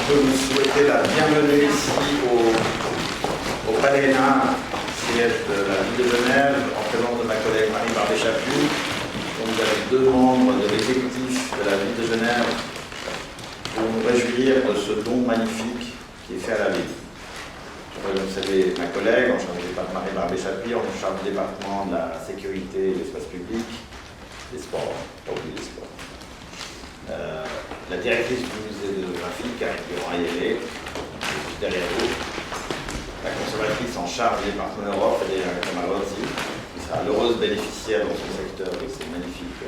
peux vous souhaiter la bienvenue ici au Palais Hénin, siège de la ville de Genève, en présence de ma collègue Marie Barbet-Chaput. Donc, avec deux membres de l'exécutif de la ville de Genève pour nous réjouir de ce don magnifique qui est fait à la ville. Vous savez, ma collègue, en charge du département Marie Barbet-Chaput, en charge du département de la sécurité et de l'espace public, des sports, pas oublier les sports. La directrice du musée de graphique, Karine Ayélé, juste derrière vous. La conservatrice en charge du département Europe, Federica Camarozzi, qui sera l'heureuse bénéficiaire dans son secteur de ces magnifiques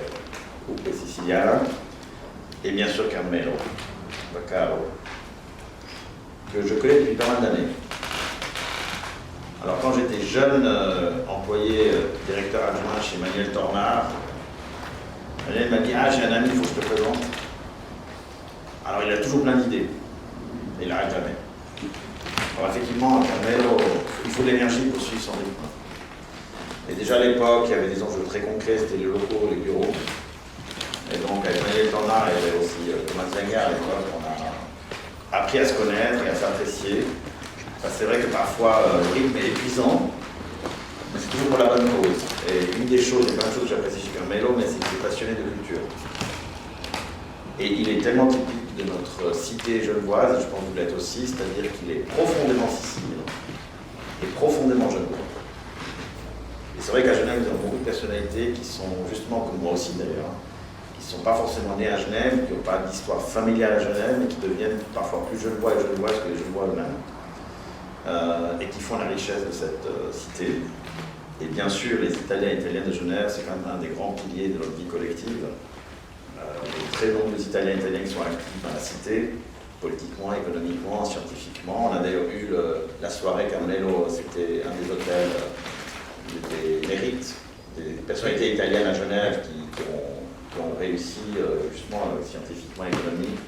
groupes siciliens. Et bien sûr Carmelo Baccaro, que je connais depuis pas mal d'années. Alors quand j'étais jeune employé directeur adjoint chez Manuel Tornard, Manuel m'a dit « Ah, j'ai un ami, il faut que je te présente ». Alors il a toujours plein d'idées, et il n'arrête jamais. Alors effectivement, Carmelo, il faut de l'énergie pour suivre son rythme. Et déjà à l'époque, il y avait des enjeux très concrets, c'était les locaux, les bureaux. Et donc avec Manuel Tornard, il y avait aussi Thomas Wenger à l'époque, on a appris à se connaître et à s'apprécier. C'est vrai que parfois le rythme est épuisant, mais c'est toujours pour la bonne cause. Et une des choses, il y a plein de choses que j'apprécie chez Carmelo, mais c'est qu'il est passionné de culture. Et il est tellement typique de notre cité genevoise, et je pense que vous l'êtes aussi, c'est-à-dire qu'il est profondément sicilien et profondément genevois. Et c'est vrai qu'à Genève, nous avons beaucoup de personnalités qui sont justement, comme moi aussi d'ailleurs, qui ne sont pas forcément nés à Genève, qui n'ont pas d'histoire familiale à Genève, mais qui deviennent parfois plus genevois et genevoises que les genevois eux-mêmes. Et qui font la richesse de cette cité. Et bien sûr, les Italiens et Italiennes de Genève, c'est quand même un des grands piliers de notre vie collective. De très nombreux Italiens et Italiens qui sont actifs dans la cité, politiquement, économiquement, scientifiquement. On a d'ailleurs eu la soirée Carmelo, c'était un des hôtels des mérites, des personnalités italiennes à Genève qui ont réussi justement scientifiquement, économiquement.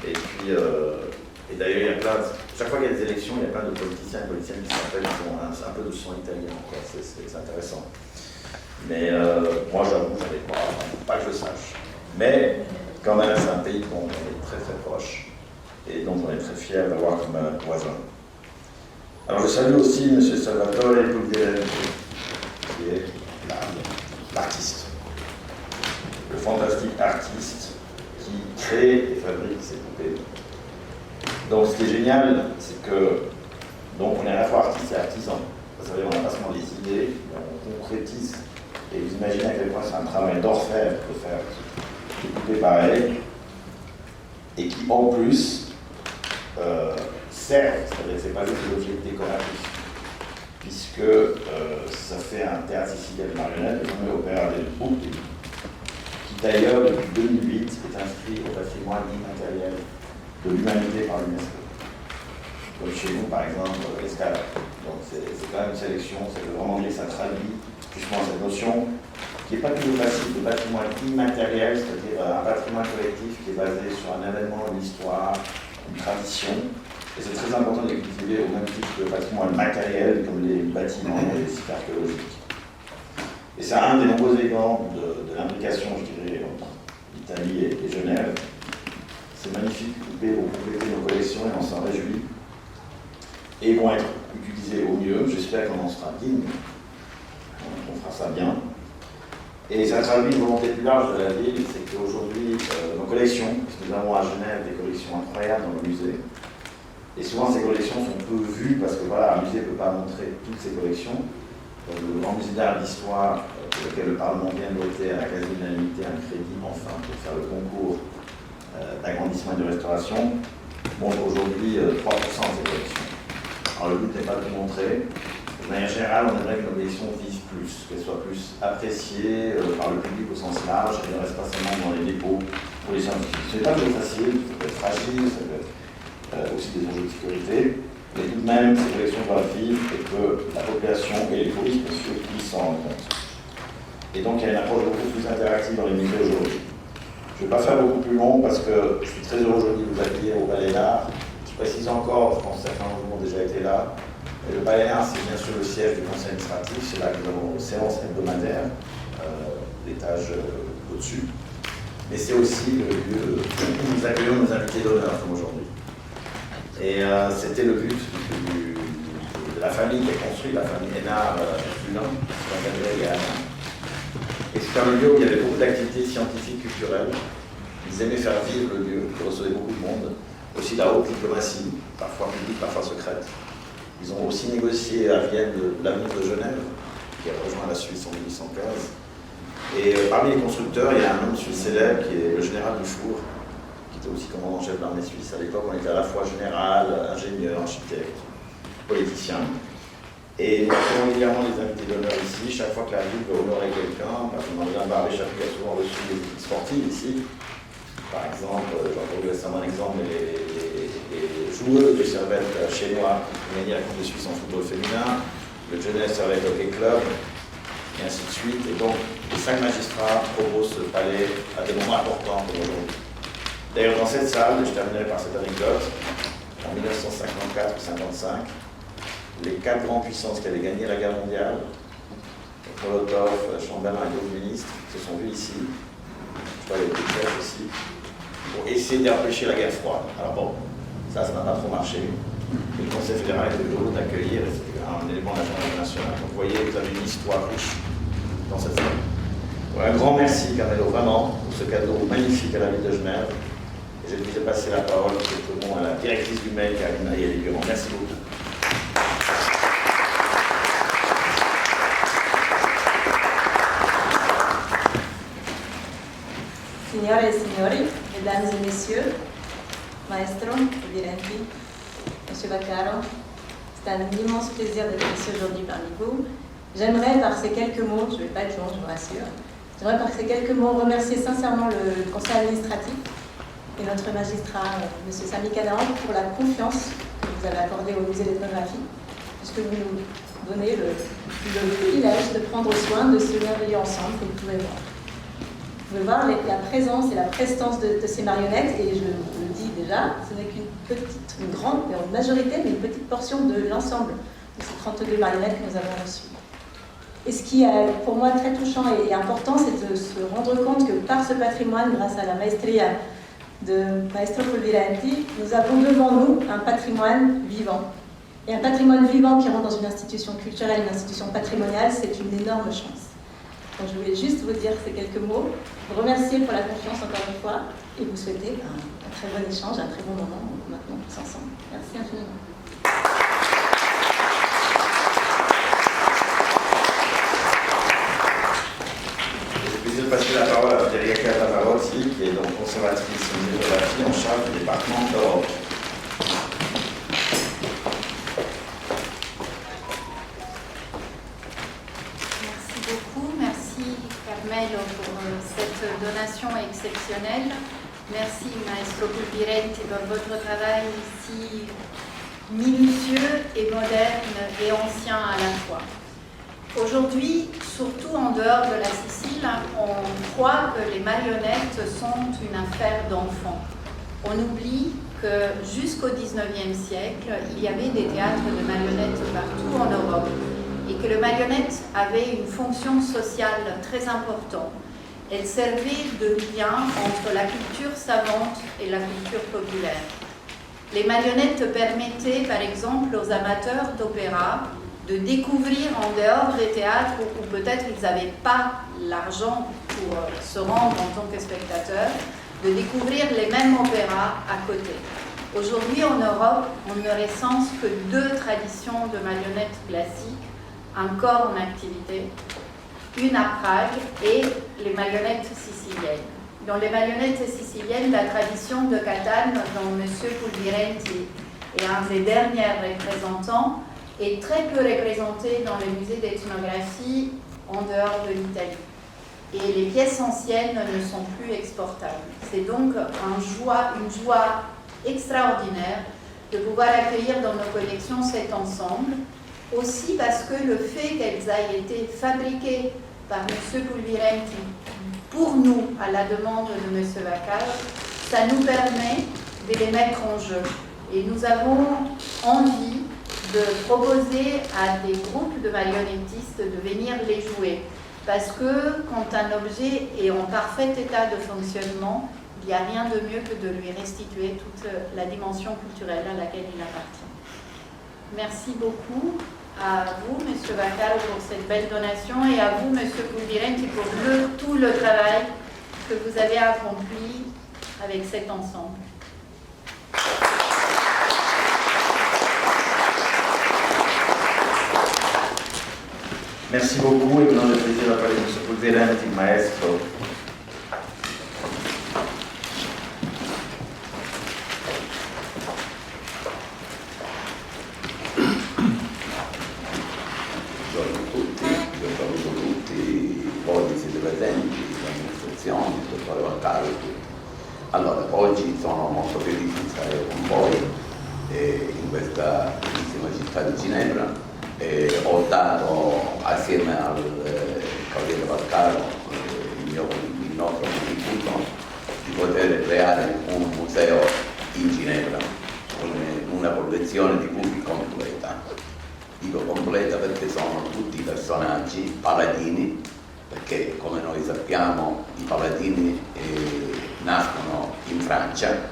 Et puis, et d'ailleurs, il y a plein, chaque fois qu'il y a des élections, il y a plein de politiciens et politiciennes qui s'appellent, qui ont un peu de son italien, c'est intéressant. Mais moi, j'avoue, j'avais pas que je sache. Mais quand même, c'est un pays dont on est très très proche et dont on est très fier d'avoir comme voisin. Alors je salue aussi M. Salvatore Pugliese, qui est l'artiste, le fantastique artiste qui crée et fabrique ces poupées. Donc ce qui est génial, c'est que donc on est à la fois artiste et artisan. Vous savez, on n'a pas seulement des idées, on concrétise. Et vous imaginez à quel point c'est un travail d'orfèvre de faire des poupées pareilles, et qui en plus servent, c'est-à-dire c'est pas juste l'objet décoratif, puisque ça fait un théâtre sicilien de marionnettes, le premier opéra del Putti, qui d'ailleurs depuis 2008 est inscrit au patrimoine immatériel de l'humanité par l'UNESCO. Comme chez nous, par exemple, l'Escala. Donc c'est quand même une sélection, ça veut vraiment dire que ça traduit justement cette notion qui n'est pas toujours facile de patrimoine immatériel, c'est-à-dire un patrimoine collectif qui est basé sur un événement, une histoire, une tradition. Et c'est très important de les cultiver au même titre que le patrimoine matériel, comme les bâtiments et les sites archéologiques. Et c'est un des nombreux exemples de l'implication, je dirais, entre l'Italie et Genève. Ces magnifiques poupées vont compléter nos collections et on s'en réjouit. Et vont être utilisées au mieux. J'espère qu'on en sera digne. On fera ça bien. Et ça traduit une volonté plus large de la ville, c'est qu'aujourd'hui, nos collections, parce que nous avons à Genève des collections incroyables dans le musée, et souvent ces collections sont peu vues parce que voilà, un musée ne peut pas montrer toutes ses collections. Donc, le Grand Musée d'Art et d'Histoire, pour lequel le Parlement vient de voter à la quasi-unanimité un crédit, enfin, pour faire le concours d'agrandissement et de restauration, montre aujourd'hui 3% de ces collections. Alors le but n'est pas de montrer. De manière générale, on aimerait que nos collections vivent plus, qu'elles soient plus appréciées par le public au sens large et ne restent pas seulement dans les dépôts pour les scientifiques. Ce n'est pas toujours facile, ça peut être fragile, ça peut être aussi des enjeux de sécurité, mais tout de même, ces collections doivent vivre et que la population et les touristes, bien sûr, puissent s'en rendre compte. Et donc, il y a une approche beaucoup plus interactive dans les musées aujourd'hui. Je ne vais pas faire beaucoup plus long parce que je suis très heureux aujourd'hui de vous accueillir au Palais d'Art. Je précise encore, je pense que certains d'entre vous ont déjà été là. Et le Palais d'Art, c'est bien sûr le siège du conseil administratif, c'est là que nous avons nos séances hebdomadaires, l'étage au-dessus. Mais c'est aussi le lieu où nous accueillons nos invités d'honneur comme aujourd'hui. Et c'était le but de la famille qui a construit, la famille Hénard Fulin, et c'est un lieu où il y avait beaucoup d'activités scientifiques, culturelles. Ils aimaient faire vivre le lieu, qui recevait beaucoup de monde. Aussi la haute diplomatie, parfois publique, parfois secrète. Ils ont aussi négocié à Vienne l'avenir de Genève, qui a rejoint la Suisse en 1815. Et parmi les constructeurs, il y a un homme suisse célèbre qui est le général Dufour, qui était aussi commandant-chef de l'armée suisse. À l'époque, on était à la fois général, ingénieur, architecte, politicien. Et nous avons régulièrement les invités d'honneur ici. Chaque fois que la ville veut honorer quelqu'un, par exemple, Barbé Chapuis a souvent reçu des équipes sportives ici. Par exemple, j'ai entendu récemment un exemple, les joueuses de Servette chinois qui gagnaient la Coupe de Suisse en football féminin, le Genève Servette Hockey Club, et ainsi de suite. Et donc, les 5 magistrats proposent ce palais à des moments importants comme aujourd'hui. D'ailleurs, dans cette salle, je terminerai par cette anecdote, en 1954-55, les 4 grandes puissances qui avaient gagné la guerre mondiale, Molotov, Chamberlain et d'autres ministres, se sont vus ici, je crois les Chefs aussi, pour essayer d'empêcher la guerre froide. Alors bon, ça n'a pas trop marché. Et le Conseil fédéral était heureux d'accueillir, et c'était un élément de la journée internationale. Donc vous voyez, vous avez une histoire riche dans cette salle. Donc, un grand merci, Carmelo, vraiment, pour ce cadeau magnifique à la ville de Genève. Et je vais passer la parole à la directrice du mail, Karina Yeli-Durand. Merci beaucoup. Signore et signori, mesdames et messieurs, maestro Pulvirenti, monsieur Vaccaro, c'est un immense plaisir d'être ici aujourd'hui parmi vous. J'aimerais par ces quelques mots, je ne vais pas être long, je vous rassure, j'aimerais par ces quelques mots remercier sincèrement le conseil administratif et notre magistrat, monsieur Sami Kadran, pour la confiance que vous avez accordée au musée d'ethnographie, puisque vous nous donnez le privilège de prendre soin de ce merveilleux ensemble que vous pouvez voir. Vous pouvez voir la présence et la prestance de ces marionnettes, et je le dis déjà, ce n'est une grande, une majorité, mais une petite portion de l'ensemble de ces 32 marionnettes que nous avons reçues. Et ce qui est pour moi très touchant et important, c'est de se rendre compte que par ce patrimoine, grâce à la maestria de Maestro Pulvirenti, nous avons devant nous un patrimoine vivant. Et un patrimoine vivant qui rentre dans une institution culturelle, une institution patrimoniale, c'est une énorme chance. Donc je voulais juste vous dire ces quelques mots, vous remercier pour la confiance encore une fois et vous souhaiter un très bon échange, un très bon moment maintenant tous ensemble. Merci infiniment. J'ai le plaisir de passer la parole à Federica Tavarozzi, qui est donc conservatrice au musée de la fille en charge du département d'Europe. Pour cette donation exceptionnelle. Merci Maestro Pulvirenti pour votre travail si minutieux et moderne et ancien à la fois. Aujourd'hui, surtout en dehors de la Sicile, on croit que les marionnettes sont une affaire d'enfants. On oublie que jusqu'au XIXe siècle, il y avait des théâtres de marionnettes partout en Europe, et que le marionnette avait une fonction sociale très importante. Elle servait de lien entre la culture savante et la culture populaire. Les marionnettes permettaient, par exemple, aux amateurs d'opéra de découvrir en dehors des théâtres où peut-être ils n'avaient pas l'argent pour se rendre en tant que spectateurs, de découvrir les mêmes opéras à côté. Aujourd'hui, en Europe, on ne recense que 2 traditions de marionnettes classiques encore en activité, une à Prague et les marionnettes siciliennes. Dans les marionnettes siciliennes, la tradition de Catane, dont M. Pulvirenti est un des derniers représentants, est très peu représentée dans les musées d'ethnographie en dehors de l'Italie. Et les pièces anciennes ne sont plus exportables. C'est donc une joie extraordinaire de pouvoir accueillir dans nos collections cet ensemble, aussi parce que le fait qu'elles aient été fabriquées par M. Pulvirenti pour nous, à la demande de M. Vaccaro, ça nous permet de les mettre en jeu. Et nous avons envie de proposer à des groupes de marionnettistes de venir les jouer. Parce que quand un objet est en parfait état de fonctionnement, il n'y a rien de mieux que de lui restituer toute la dimension culturelle à laquelle il appartient. Merci beaucoup à vous, M. Vaccaro, pour cette belle donation et à vous, M. Pulvirenti, pour tout le travail que vous avez accompli avec cet ensemble. Merci beaucoup et maintenant le plaisir à parler de M. Pulvirenti, maestro. Buongiorno a tutti, io saluto tutti, voi siete presenti, l'amministrazione, il dottore Vaccaro e tutti. Allora, oggi sono molto felice di stare con voi in questa bellissima città di Ginevra. Ho dato assieme al Cavaliere Vaccaro il nostro contributo di poter creare un museo in Ginevra, una collezione di cubi completa. Dico completa perché sono tutti personaggi paladini, perché come noi sappiamo i paladini nascono in Francia,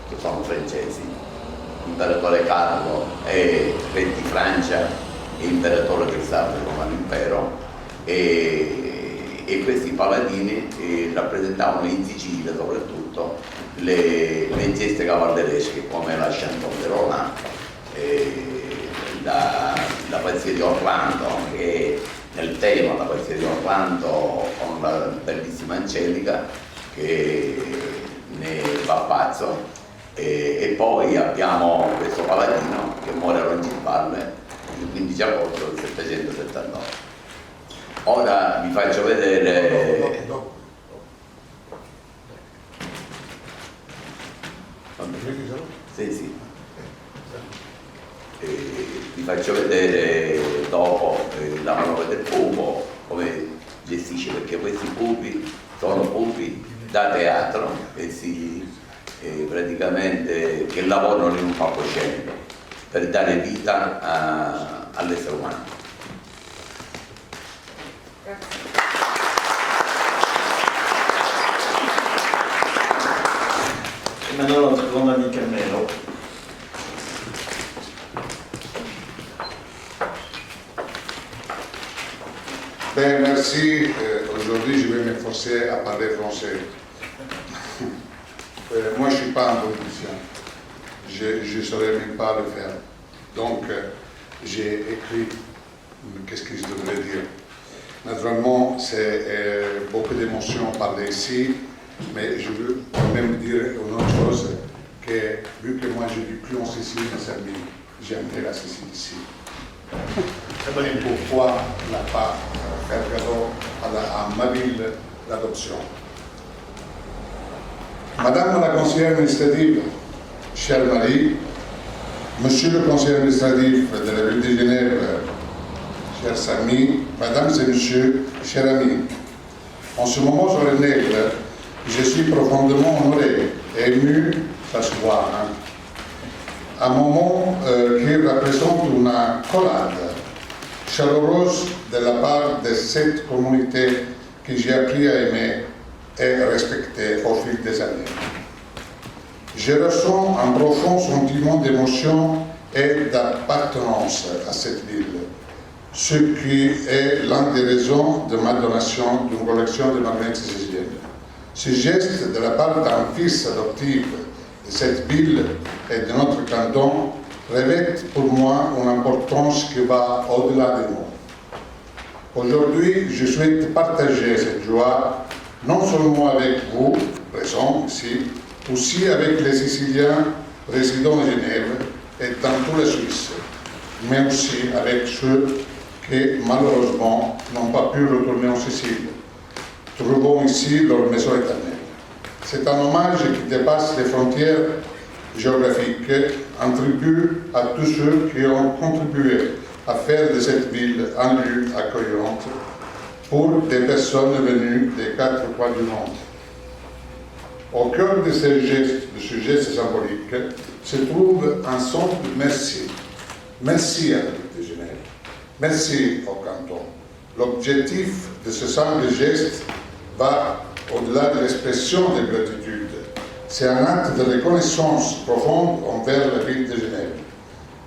che sono francesi. L'imperatore Carlo è re di Francia e imperatore del Sacro Romano Impero, e questi paladini rappresentavano in Sicilia soprattutto le geste cavalleresche come la Chanson de Roland, la pazzia di Orlando, che nel tema la pazzia di Orlando con la bellissima Angelica che ne va pazzo, e poi abbiamo questo paladino che muore a Roncesvalles il 15 agosto del 779. Ora vi faccio vedere. Sì. Vi faccio vedere dopo la manovra del pupo, come gestisce, perché questi pupi sono pupi da teatro e praticamente che lavorano in un palcoscenico per dare vita all'essere umano. Et maintenant notre grand ami Carmelo. Ben, merci. Aujourd'hui, je vais m'efforcer à parler français. Moi, je ne suis pas un politicien. Je ne saurais même pas le faire. Donc, j'ai écrit qu'est-ce que je devrais dire. Naturellement, c'est beaucoup d'émotions parler ici, mais je veux quand même dire une autre chose, que vu que moi, je ne vis plus en Sicile, mes amis, j'aimerais la Sicile ici. Et pourquoi ne pas faire cadeau à ma ville d'adoption? Madame la conseillère administrative, chère Marie, Monsieur le conseiller administratif de la ville de Genève, chers amis, Mesdames et Messieurs, chers amis, en ce moment solennel, je suis profondément honoré et ému, ça se voit, un moment qui représente une collade chaleureuse de la part de cette communauté que j'ai appris à aimer et respecter au fil des années. Je ressens un profond sentiment d'émotion et d'appartenance à cette ville, ce qui est l'une des raisons de ma donation d'une collection de marionnettes siciliennes. Ce geste de la part d'un fils adoptif de cette ville et de notre canton revêt pour moi une importance qui va au-delà des mots. Aujourd'hui, je souhaite partager cette joie non seulement avec vous, présents ici, aussi avec les Siciliens résidant à Genève et dans tous les Suisses, mais aussi avec ceux qui, malheureusement, n'ont pas pu retourner en Sicile, trouvant ici leur maison éternelle. C'est un hommage qui dépasse les frontières géographiques, un tribut à tous ceux qui ont contribué à faire de cette ville un lieu accueillant pour des personnes venues des 4 coins du monde. Au cœur de ce geste symbolique, se trouve un simple merci. Merci à la ville de Genève. Merci au canton. L'objectif de ce simple geste va au-delà de l'expression de gratitude C'est un acte de reconnaissance profonde envers la ville de Genève,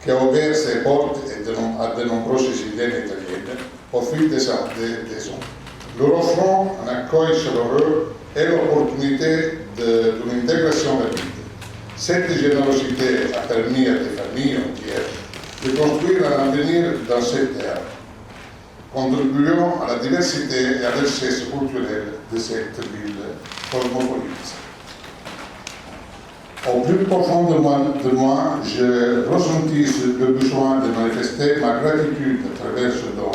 qui a ouvert ses portes à de nombreux Siciliens et Italiens au fil des ans. Leur offrant un accueil chaleureux et l'opportunité d'une intégration rapide. Cette générosité a permis à des familles entières de construire un avenir dans cette terre, contribuant à la diversité et à la richesse culturelle de cette ville cosmopolite. Au plus profond de moi, je ressentis le besoin de manifester ma gratitude à travers ce don,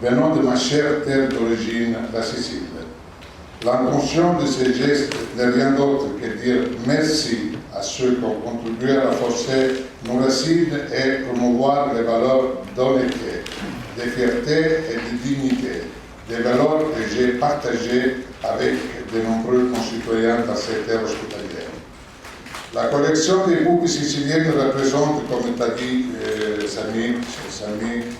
venant de ma chère terre d'origine, la Sicile. L'intention de ces gestes n'est rien d'autre que dire merci à ceux qui ont contribué à renforcer nos racines et promouvoir les valeurs d'honnêteté, de fierté et de dignité, des valeurs que j'ai partagées avec de nombreux concitoyens dans cette terre hospitalière. La collection des poupées siciliennes représente, comme t'a dit Samy,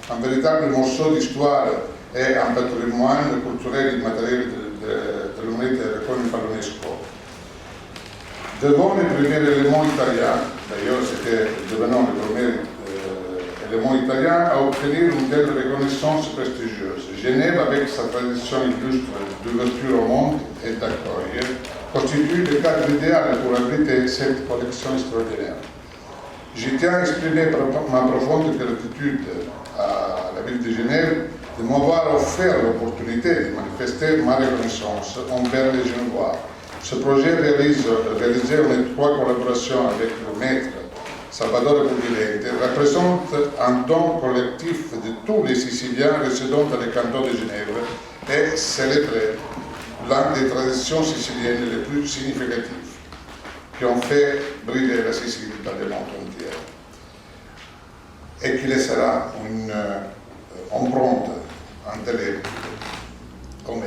un véritable morceau d'histoire et un patrimoine culturel et matériel de l'humanité reconnu par l'UNESCO. Devant les premiers éléments italiens, d'ailleurs c'était devenant le premier élément italien à obtenir une telle reconnaissance prestigieuse. Genève, avec sa tradition illustre d'ouverture au monde et d'accueil, constitue le cadre idéal pour abriter cette collection extraordinaire. Je tiens à exprimer ma profonde gratitude à la ville de Genève de m'avoir offert l'opportunité de manifester ma reconnaissance envers les Genevois. Ce projet réalisé en étroite collaboration avec le maître Salvatore Pugliese représente un don collectif de tous les Siciliens résidant dans le canton de Genève et célèbre l'une des traditions siciliennes les plus significatives qui ont fait briller la Sicile dans le monde entier et qui laissera une empreinte indélébile, comme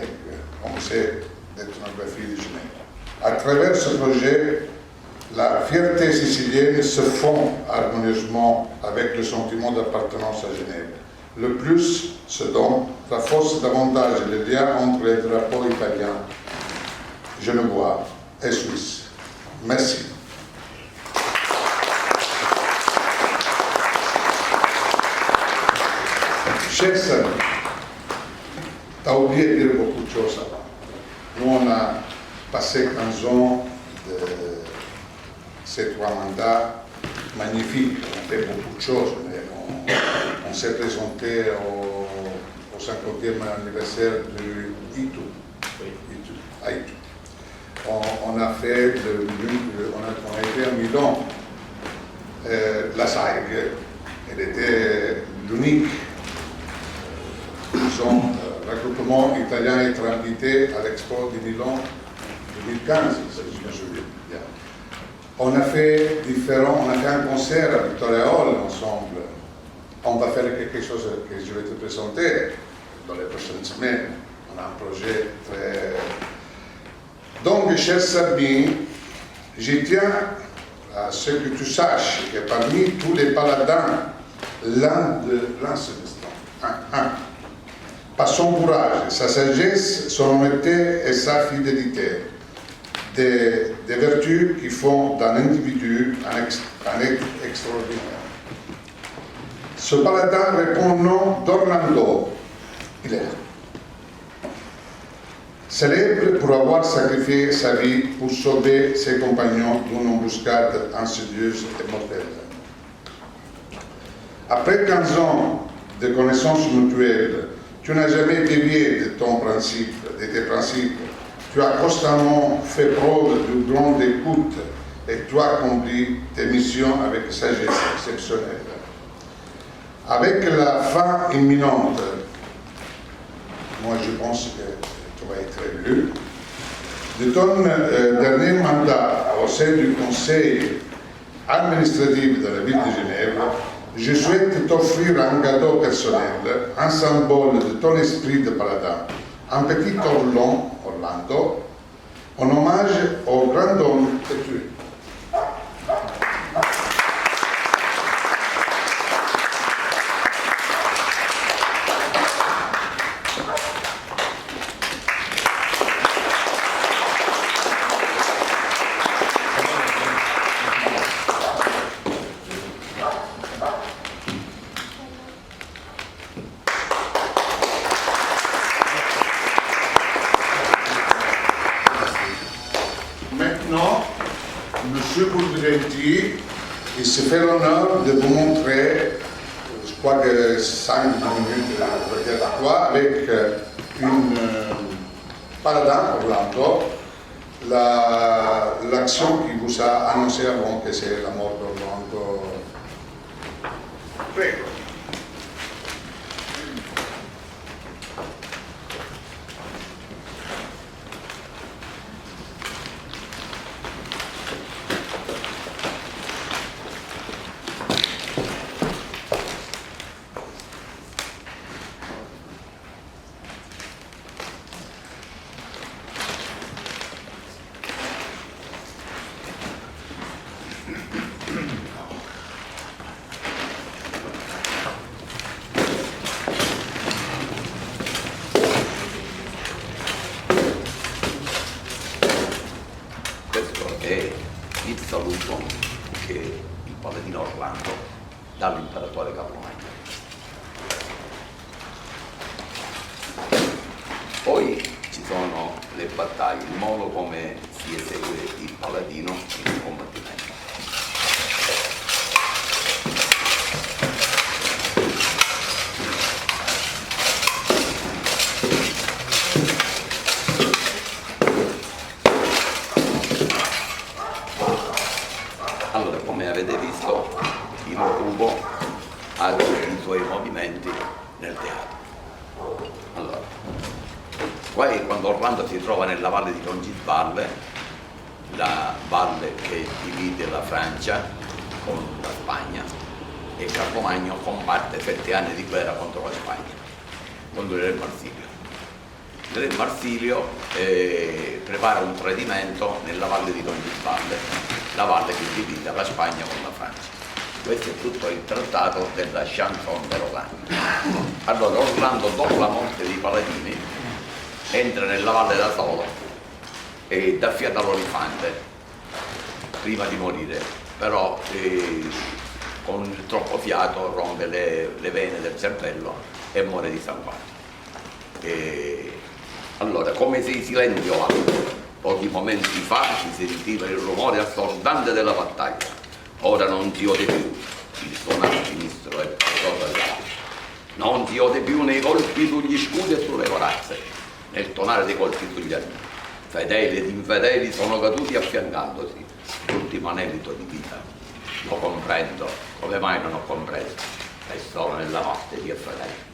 on sait, d'ethnographie de Genève. À travers ce projet, la fierté sicilienne se fond harmonieusement avec le sentiment d'appartenance à Genève. Le plus, ce don renforce davantage le lien entre les drapeaux italiens, genevois et suisses. Merci. Chers amis, tu as oublié de dire beaucoup de choses avant. Nous, on a passé 15 ans de ces 3 mandats magnifiques. On a fait beaucoup de choses, mais on s'est présenté au 50e anniversaire de ITU. On a fait on a été à Milan. La SAIG, elle était l'unique regroupement italien être invité à l'Expo de Milan 2015, si je me souviens bien. On a fait un concert à Victoria Hall ensemble. On va faire quelque chose que je vais te présenter dans les prochaines semaines. On a un projet très... Donc, chers amis, je tiens à ce que tu saches que parmi tous les paladins, l'un par son courage, sa sagesse, son honnêteté et sa fidélité, des vertus qui font d'un individu un être extraordinaire. Ce paladin répond au nom d'Orlando Hilaire, célèbre pour avoir sacrifié sa vie pour sauver ses compagnons d'une embuscade insidieuse et mortelle. Après 15 ans de connaissances mutuelles, tu n'as jamais dévié de tes principes. Tu as constamment fait preuve de grande écoute et tu as accompli tes missions avec sagesse exceptionnelle. Avec la fin imminente, moi je pense que tu vas être élu, de ton dernier mandat au sein du conseil administratif de la ville de Genève, je souhaite t'offrir un cadeau personnel, un symbole de ton esprit de paladin, un petit Orlando, en hommage au grand homme que tu es. Maintenant, M. Bouldirenti, il se fait l'honneur de vous montrer, je crois que 5 minutes, peut-être quoi, avec une paladin Orlando, l'action qui vous a annoncé avant que c'est la mort d'Orlando. Prego. Questo è il saluto che il paladino Orlando dà all'imperatore Carlomagno. Poi ci sono le battaglie, il modo come si esegue il paladino in un combattimento. Allora, come avete visto, il cubo ha tutti i suoi movimenti nel teatro. Allora, qua è quando Orlando si trova nella valle di Roncisvalle, la valle che divide la Francia con la Spagna, e Carlomagno combatte 7 anni di guerra contro la Spagna, contro il re Marsilio. Il re Marsilio prepara un tradimento nella valle di Roncisvalle, la valle che divide la Spagna con la Francia. Questo è tutto il trattato della Chanson de Roland. Allora Orlando, dopo la morte dei paladini, entra nella valle da solo e dà fiato all'olifante prima di morire, però con il troppo fiato rompe le vene del cervello e muore di sanguato. Allora, come se in silenzio alto, pochi momenti fa si sentiva il rumore assordante della battaglia. Ora non si ode più il suonato sinistro e qualcosa dell'altro. Non si ode più nei colpi sugli scudi e sulle corazze, nel tonare dei colpi sugli armi. Fedeli ed infedeli sono caduti affiancandosi, l'ultimo anelito di vita. Lo comprendo, come mai non ho compreso? È solo nella morte di Effredei.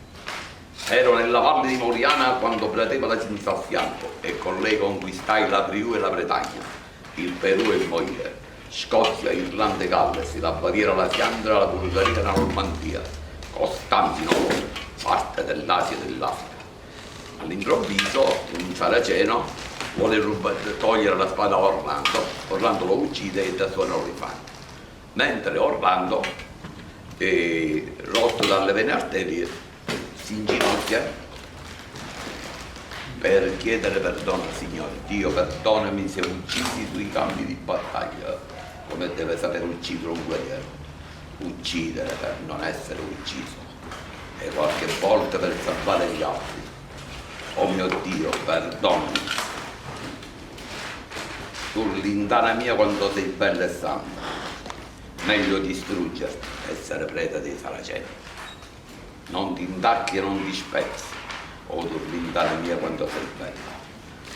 Ero nella valle di Moriana quando plateva la Cinzia al fianco e con lei conquistai la Priù e la Bretagna, il Perù e il Moire, Scozia, Irlanda e Galles, la Baviera, la Fiandra, la Bulgaria e la Normandia, Costantinopoli, parte dell'Asia e dell'Africa. All'improvviso un saraceno vuole togliere la spada a Orlando, Orlando lo uccide e dà suono l'olifante. Mentre Orlando, rotto dalle vene arterie, si inginocchia per chiedere perdono al Signore. Dio, perdonami se uccisi sui campi di battaglia, come deve saper uccidere un guerriero. Uccidere per non essere ucciso e qualche volta per salvare gli altri. Oh mio Dio, perdonami. Tu lindana mia quando sei bella e santa, meglio distruggerti, essere preda dei saraceni. Non ti indacchi e non ti spezzi, o tu lindana mia quando sei bella.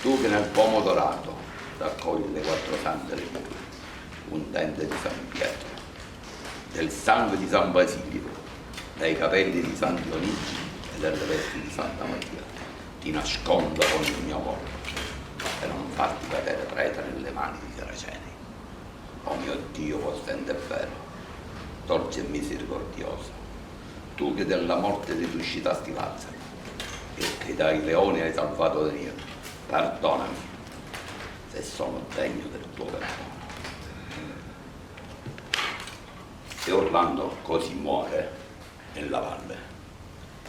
Tu che nel pomo dorato raccogli le 4 sante legure, un dente di San Pietro, del sangue di San Basilio, dai capelli di San Dionigi e delle vesti di Santa Maria, ti nasconda con il mio volto e non farti cadere preda nelle mani di saraceni. Oh mio Dio, potente e vero, dolce e misericordioso, tu che della morte risuscitasti Lazzaro e che dai leoni hai salvato Dio, perdonami se sono degno del tuo perdono. E Orlando così muore nella valle.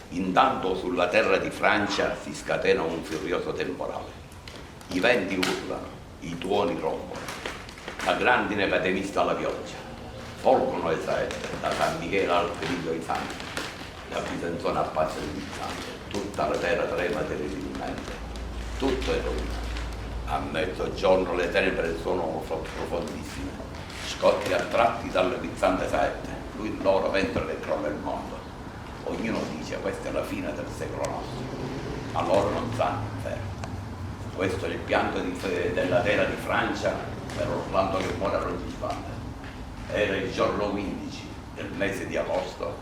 Intanto sulla terra di Francia si scatena un furioso temporale. I venti urlano, i tuoni rompono, la grandine cade vista alla pioggia, folgono le saette, da San Michele al Periglio ai Santi, la Bisenzona appazza il Bizzanto, tutta la terra trema terribilmente, tutto è rovinato. A mezzogiorno le tenebre sono profondissime, scotti attratti dalle guizzante saette, lui loro mentre che crolla il mondo. Ognuno dice questa è la fine del secolo nostro, ma loro non sanno il vero. Questo è il pianto della terra di Francia per Orlando che muore a Rogisbande. Era il giorno 15 del mese di agosto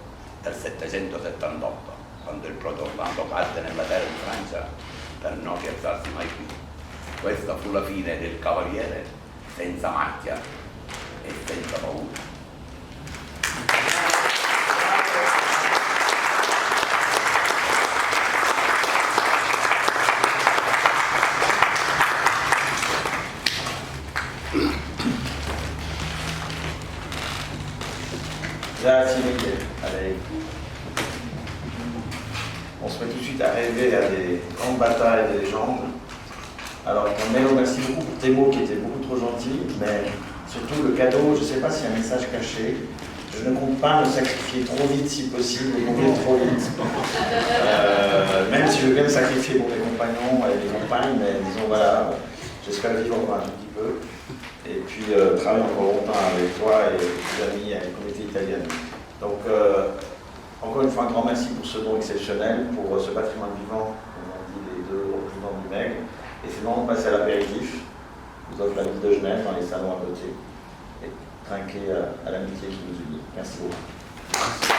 del 778, quando il proto Orlando cadde nella terra di Francia per non rialzarsi mai più. Questa fu la fine del cavaliere senza macchia e senza paura. Grazie mille à lei. On se met tout de suite à rêver à des grandes batailles et des légendes. Alors, Carmelo, merci beaucoup pour tes mots qui étaient beaucoup trop gentils, mais surtout le cadeau, je ne sais pas s'il y a un message caché. Je ne compte pas me sacrifier trop vite si possible et mourir trop vite. Même si je veux bien me sacrifier pour mes compagnons et mes compagnes, mais disons voilà, j'espère vivre encore un tout petit peu. Et puis travailler encore longtemps avec toi et tes amis à la communauté italienne. Donc, encore une fois, un grand merci pour ce don exceptionnel, pour ce patrimoine vivant, comme on dit les deux représentants du MEG. Et c'est le moment de passer à l'apéritif. Je vous offre la ville de Genève dans les salons à côté et trinquer à l'amitié qui nous unit. Merci beaucoup.